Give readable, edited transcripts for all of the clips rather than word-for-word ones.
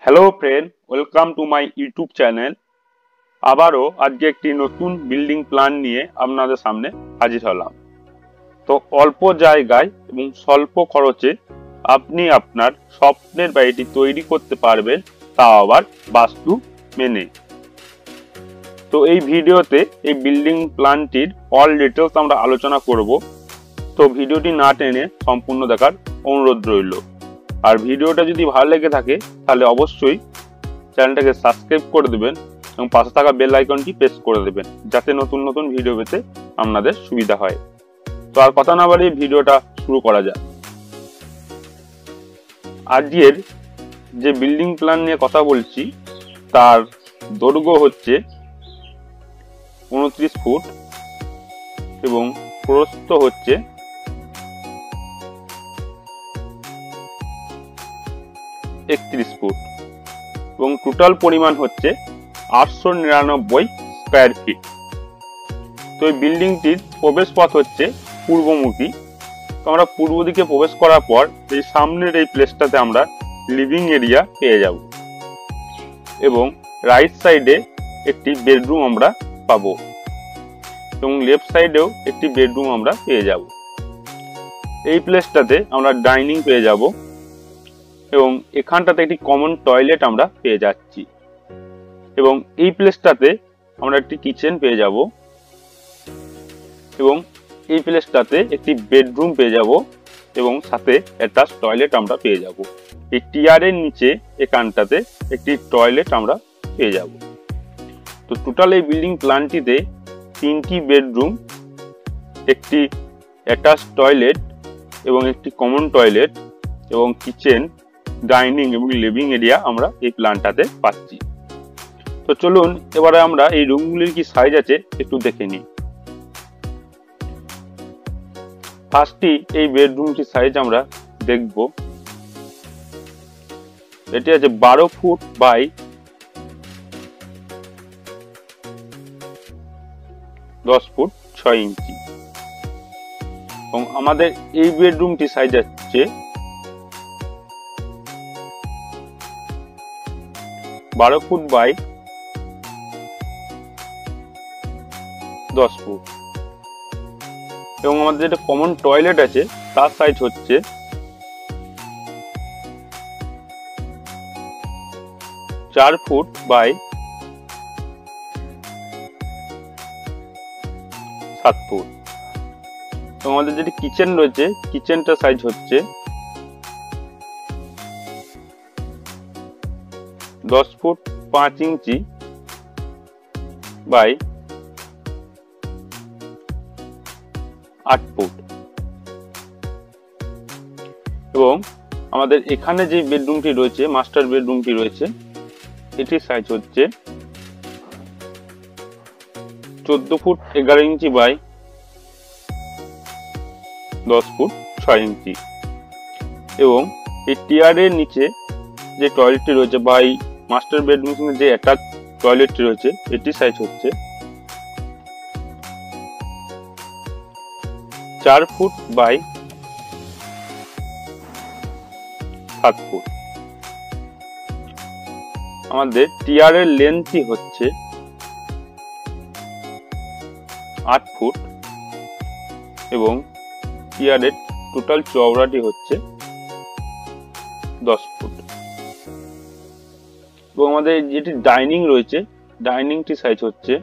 Hello friend, welcome to my YouTube channel. আবারও আজকে একটি নতুন বিল্ডিং প্ল্যান নিয়ে আপনাদের সামনে হাজির হলাম। তো অল্প জায়গায় এবং স্বল্প খরচে আপনি আপনার স্বপ্নের বাড়িটি তৈরি করতে পারবেন, তাও আবার বাস্তু মেনে। তো এই ভিডিওতে এই বিল্ডিং প্ল্যানটির অল ডিটেলস আমরা আলোচনা করব। তো ভিডিওটি না টেনে সম্পূর্ণ দেখার অনুরোধ রইল। আর ভিডিওটা যদি ভালো লেগে থাকে তাহলে অবশ্যই চ্যানেলটাকে সাবস্ক্রাইব করে দেবেন এবং পাশে থাকা বেল আইকনটি প্রেস করে দেবেন, যাতে নতুন নতুন ভিডিও পেতে আপনাদের সুবিধা হয়। তো আর কথা না বাড়িয়ে ভিডিওটা শুরু করা যাক। আজকের যে বিল্ডিং প্ল্যান নিয়ে কথা বলছি তার দৈর্ঘ্য হচ্ছে 29 ফুট এবং প্রস্থ হচ্ছে 31 ফুট এবং টোটাল পরিমাণ হচ্ছে 899 স্কয়ার ফিট। তো এই বিল্ডিংটির প্রবেশ পথ হচ্ছে পূর্বমুখী। তো আমরা পূর্ব দিকে প্রবেশ করার পর এই সামনের এই প্লেসটাতে আমরা লিভিং এরিয়া পেয়ে যাব এবং রাইট সাইডে একটি বেডরুম আমরা পাবো এবং লেফট সাইডেও একটি বেডরুম আমরা পেয়ে যাব। এই প্লেসটাতে আমরা ডাইনিং পেয়ে যাব এবং এখানটাতে একটি কমন টয়লেট আমরা পেয়ে যাচ্ছি এবং এই প্লেসটাতে আমরা একটি কিচেন পেয়ে যাব এবং এই প্লেসটাতে একটি বেডরুম পেয়ে যাব এবং সাথে একটা টয়লেট আমরা পেয়ে যাব। এই টিয়ারের নিচে এখানটাতে একটি টয়লেট আমরা পেয়ে যাব। তো টোটাল এই বিল্ডিং প্ল্যানটিতে 3টি বেডরুম, একটি অ্যাটাচ টয়লেট এবং একটি কমন টয়লেট এবং কিচেন, ডাইনিং এবং লিভিং এরিয়া আমরা এই প্ল্যানটাতে পাচ্ছি। তো চলুন এবারে আমরা এই রুমগুলির কি সাইজ আছে একটু দেখে নিই। ফার্স্টটি এই বেডরুমটির সাইজ আমরা দেখব। এটি আছে 12 ফুট বাই 10 ফুট 6 ইঞ্চি এবং আমাদের এই বেডরুমটি সাইজ আছে 12 ফুট বাই 10 ফুট এবং আমাদের যেটা কমন টয়লেট আছে তার সাইজ হচ্ছে 4 ফুট বাই 7 ফুট এবং আমাদের যেটি কিচেন রয়েছে কিচেনটার সাইজ হচ্ছে 10 ফুট 5 ইঞ্চি বাই 8 ফুট এবং আমাদের এখানে যে বেডরুমটি রয়েছে, মাস্টার বেডরুমটি রয়েছে, এটির সাইজ হচ্ছে 14 ফুট 11 ইঞ্চি বাই 10 ফুট 6 ইঞ্চি এবং এই টিয়ারের নিচে যে টয়লেটটি রয়েছে বা এই মাস্টার বেডরুমের সঙ্গে যে অ্যাটাচ টয়লেটটি রয়েছে এটির সাইজ হচ্ছে 4 ফুট বাই 7 ফুট। আমাদের টিয়ারের লেন্থই হচ্ছে 8 ফুট এবং টিয়ারের টোটাল চওড়াটি হচ্ছে 10 ফুট এবং আমাদের যেটি ডাইনিং রয়েছে ডাইনিংটি সাইজ হচ্ছে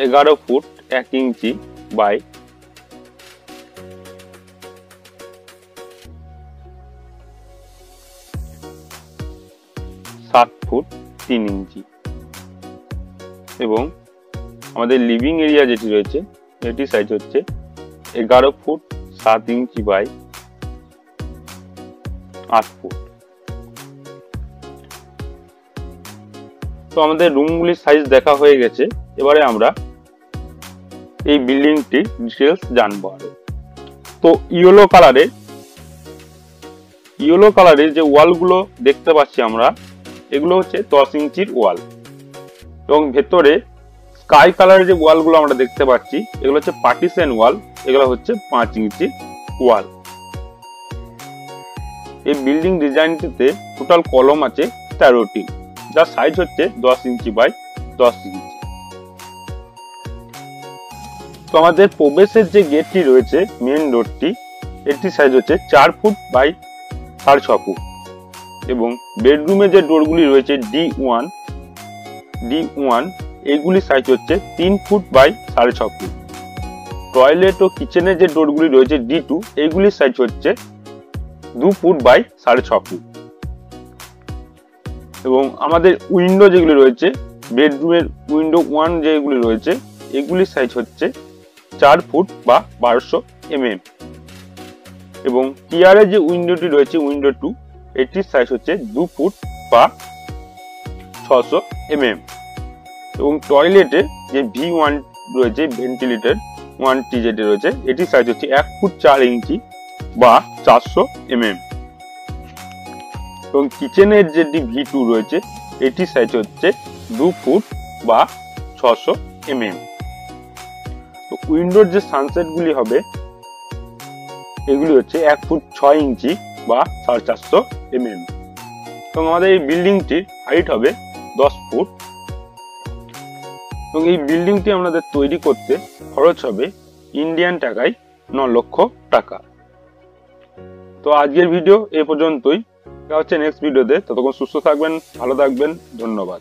11 ফুট 1 ইঞ্চি বাই 7 ফুট 3 ইঞ্চি এবং আমাদের লিভিং এরিয়া যেটি রয়েছে এটি সাইজ হচ্ছে 11 ফুট 7 ইঞ্চি বাই 8 ফুট। তো আমাদের রুমগুলির সাইজ দেখা হয়ে গেছে। এবারে আমরা এই বিল্ডিংটির ডিটেলস জানবো আরো। তো ইয়েলো কালারের যে ওয়ালগুলো দেখতে পাচ্ছি আমরা, এগুলো হচ্ছে 10 ইঞ্চির ওয়াল এবং ভেতরে স্কাই কালারের যে ওয়ালগুলো আমরা দেখতে পাচ্ছি এগুলো হচ্ছে পার্টিশন ওয়াল, এগুলো হচ্ছে 5 ইঞ্চি ওয়াল এই বিল্ডিং ডিজাইনটিতে টোটাল কলম আছে 13টি, যার সাইজ হচ্ছে 10 ইঞ্চি বাই 10 ইঞ্চি। তো আমাদের প্রবেশের যে গেটটি রয়েছে মেন ডোরটি, এটির সাইজ হচ্ছে 4 ফুট বাই 6.5 ফুট এবং বেডরুমে যে ডোরগুলি রয়েছে D1 এইগুলি সাইজ হচ্ছে 3 ফুট বাই 6.5 ফুট। টয়লেট ও কিচেনের যে ডোরগুলি রয়েছে D2 এইগুলির সাইজ হচ্ছে 2 ফুট বাই 6.5 ফুট এবং আমাদের উইন্ডো যেগুলি রয়েছে বেডরুমের উইন্ডো 1 যেগুলি রয়েছে এগুলির সাইজ হচ্ছে 4 ফুট বা 1200 mm এবং টিয়ারের যে উইন্ডোটি রয়েছে উইন্ডো 2 এটির সাইজ হচ্ছে 2 ফুট বা 600 mm এবং টয়লেটে যে V1 রয়েছে ভেন্টিলেটর 1টি যেটি রয়েছে এটির সাইজ হচ্ছে 1 ফুট 4 ইঞ্চি বা 400 mm এবং কিচেনের যেটি V2 রয়েছে এটির সাইজ হচ্ছে 2 ফুট বা 600 mm। তো উইন্ডোর যে সানসেট গুলি হবে এগুলি হচ্ছে 1 ফুট 6 ইঞ্চি বা 450 mm এবং আমাদের এই বিল্ডিংটির হাইট হবে 10 ফুট এবং এই বিল্ডিংটি আমাদের তৈরি করতে খরচ হবে ইন্ডিয়ান টাকায় 9 লক্ষ টাকা। তো আজকের ভিডিও এই পর্যন্তই, দেখা হচ্ছে নেক্সট ভিডিওতে। ততক্ষণ সুস্থ থাকবেন, ভালো থাকবেন, ধন্যবাদ।